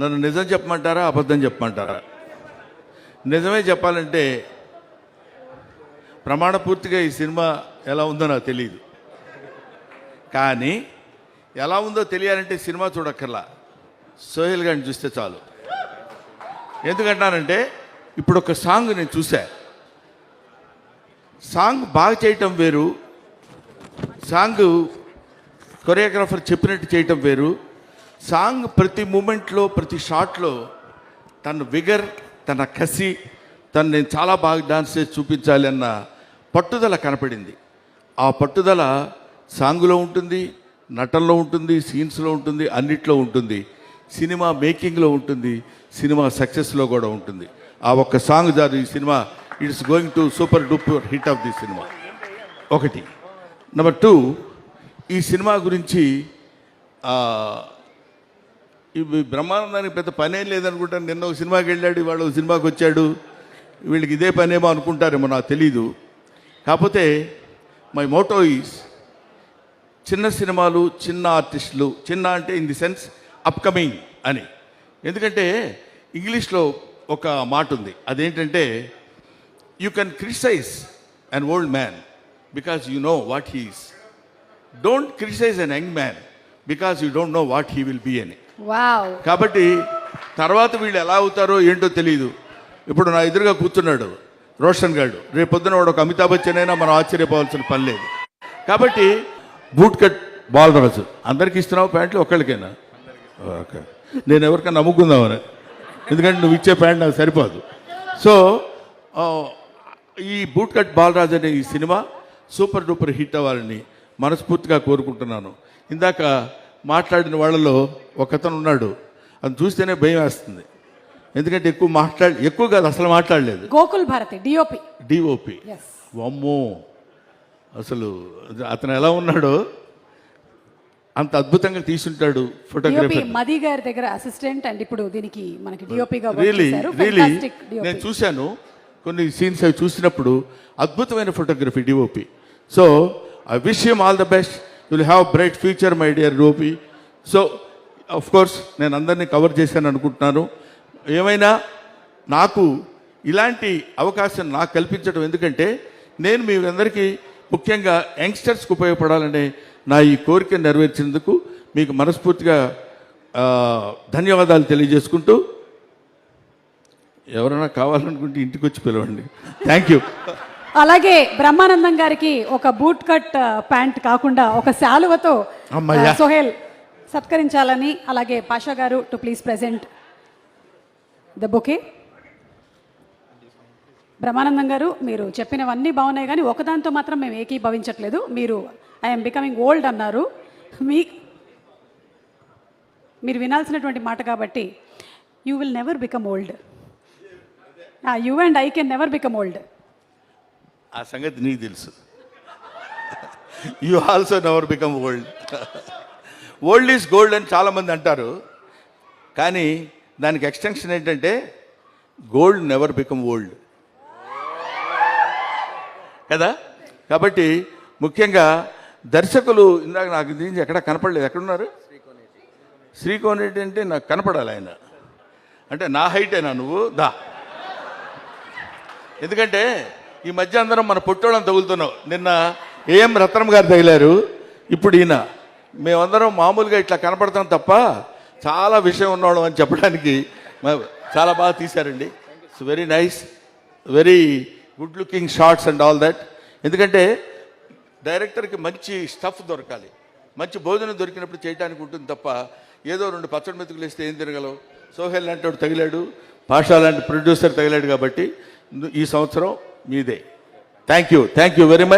నన్ను నిజం చెప్పమంటారా అబద్ధం చెప్పమంటారా? నిజమే చెప్పాలంటే ప్రమాణపూర్తిగా ఈ సినిమా ఎలా ఉందో నాకు తెలియదు, కానీ ఎలా ఉందో తెలియాలంటే సినిమా చూడక్కర్లా, సోహెల్ గారిని చూస్తే చాలు. ఎందుకంటానంటే ఇప్పుడు ఒక సాంగ్ నేను చూసా, సాంగ్ బాగా చేయటం వేరు, సాంగ్ కొరియోగ్రాఫర్ చెప్పినట్టు చేయటం వేరు. సాంగ్ ప్రతి మూమెంట్లో ప్రతి షాట్లో తన విగర్, తన కసి, తను నేను చాలా బాగా డాన్స్ చేసి చూపించాలి అన్న పట్టుదల కనపడింది. ఆ పట్టుదల సాంగులో ఉంటుంది, నటనలో ఉంటుంది, సీన్స్లో ఉంటుంది, అన్నిట్లో ఉంటుంది, సినిమా మేకింగ్లో ఉంటుంది, సినిమా సక్సెస్లో కూడా ఉంటుంది. ఆ ఒక్క సాంగ్ జారు ఈ cinema it's going to super duper hit of the cinema. ఒకటి. నెంబర్ 2, ఈ సినిమా గురించి ఇవి బ్రహ్మానందానికి పెద్ద పనేం లేదనుకుంటాను. నిన్న ఒక సినిమాకి వెళ్ళాడు, ఇవాళ ఒక సినిమాకి వచ్చాడు, వీళ్ళకి ఇదే పనేమో అనుకుంటారేమో, నాకు తెలీదు. కాకపోతే మై మోటో ఈజ్ చిన్న సినిమాలు, చిన్న ఆర్టిస్టులు, చిన్న అంటే ఇన్ ది సెన్స్ అప్కమింగ్ అని. ఎందుకంటే ఇంగ్లీష్లో ఒక మాట ఉంది, అదేంటంటే you can criticise an old man because you know what he is, don't criticise an young man because you don't know what he will be అని. కాబట్టి తర్వాత వీళ్ళు ఎలా అవుతారో ఏంటో తెలియదు. ఇప్పుడు నా ఎదురుగా కూర్చున్నాడు రోషన్ గారు, రేపు పొద్దున వాడు ఒక అమితాబ్ బచ్చన్ అయినా మనం ఆశ్చర్యపోవాల్సిన పని లేదు. కాబట్టి బూట్ కట్ బాలరాజు అందరికి ఇస్తున్నావు ప్యాంట్లు, ఒక్కళ్ళకైనా? ఓకే, నేను ఎవరికైనా నమ్ముకుందామని, ఎందుకంటే నువ్వు ఇచ్చే ప్యాంట్ నాకు సరిపోదు. సో ఈ బూట్ కట్ బాలరాజు అనే ఈ సినిమా సూపర్ డూపర్ హిట్ అవ్వాలని మనస్ఫూర్తిగా కోరుకుంటున్నాను. ఇందాక మాట్లాడిన వాళ్ళలో ఒకతను ఉన్నాడు, అది చూస్తేనే భయం వేస్తుంది. ఎందుకంటే ఎక్కువ కాదు, అసలు మాట్లాడలేదు. గోకుల్ భారతి డిఓపి. అమ్మో, అసలు అతను ఎలా ఉన్నాడో అంత అద్భుతంగా తీసుంటాడు ఫోటోగ్రఫీ. మది గారి దగ్గర అసిస్టెంట్ అండ్ ఇప్పుడు దీనికి మనకి డిఓపిగా రియలీ నేను చూశాను కొన్ని సీన్స్ అవి చూసినప్పుడు, అద్భుతమైన photography DOP. So I wish him all the best, you will have bright future my dear DOP. So of course నేను అందరినీ కవర్ చేశాను అనుకుంటున్నాను. ఏమైనా నాకు ఇలాంటి అవకాశం నాకు కల్పించడం, ఎందుకంటే నేను మీ అందరికీ ముఖ్యంగా యంగ్స్టర్స్కి ఉపయోగపడాలనే నా ఈ కోరిక నెరవేర్చినందుకు మీకు మనస్ఫూర్తిగా ధన్యవాదాలు తెలియజేసుకుంటూ, ఎవరైనా కావాలనుకుంటే ఇంటికి వచ్చి పిలవండి. Thank you. అలాగే బ్రహ్మానందం గారికి ఒక బూట్ కట్ ప్యాంట్ కాకుండా ఒక శాలువతో సోహెల్ సత్కరించాలని, అలాగే పాషా గారు to please present the bouquet. Brahmanandam గారు, మీరు చెప్పినవన్నీ బాగున్నాయి, కానీ ఒకదాంతో మాత్రం మేము ఏకీభవించట్లేదు. మీరు ఐఎమ్ బికమింగ్ ఓల్డ్ అన్నారు. మీరు వినాల్సినటువంటి మాట కాబట్టి, you will never become old. You and I can never become old. ఆ సంగతి నీకు తెలుసు. You also never become old. Old is gold అని చాలామంది అంటారు, కానీ దానికి ఎక్స్టెన్షన్ ఏంటంటే గోల్డ్ నెవర్ బికమ్ ఓల్డ్ కదా. కాబట్టి ముఖ్యంగా దర్శకులు, ఇందాక నాకు దీనికి ఎక్కడ కనపడలేదు, ఎక్కడున్నారు? శ్రీకోనేటి అంటే నాకు కనపడాలి ఆయన, అంటే నా హైటేనా నువ్వు? దా. ఎందుకంటే ఈ మధ్య అందరం మన పొట్టోళ్ళని తగులుతున్నావు. నిన్న ఏఎం రత్నం గారు తగిలారు, ఇప్పుడు ఈయన. మేమందరం మామూలుగా ఇట్లా కనపడతాం తప్ప చాలా విషయం ఉన్నవాళ్ళం అని చెప్పడానికి చాలా బాగా తీశారండి. It's very nice, very good looking shorts and all that. ఎందుకంటే డైరెక్టర్కి మంచి స్టఫ్ దొరకాలి, మంచి భోజనం దొరికినప్పుడు చేయడానికి ఉంటుంది తప్ప ఏదో 2 పచ్చడి మెతుకులు వేస్తే ఏం తిరగలవు. సోహెల్ లాంటి వాడు తగిలాడు, పాషా లాంటి ప్రొడ్యూసర్ తగిలాడు, కాబట్టి ఈ సంవత్సరం మీదే. Thank you very much.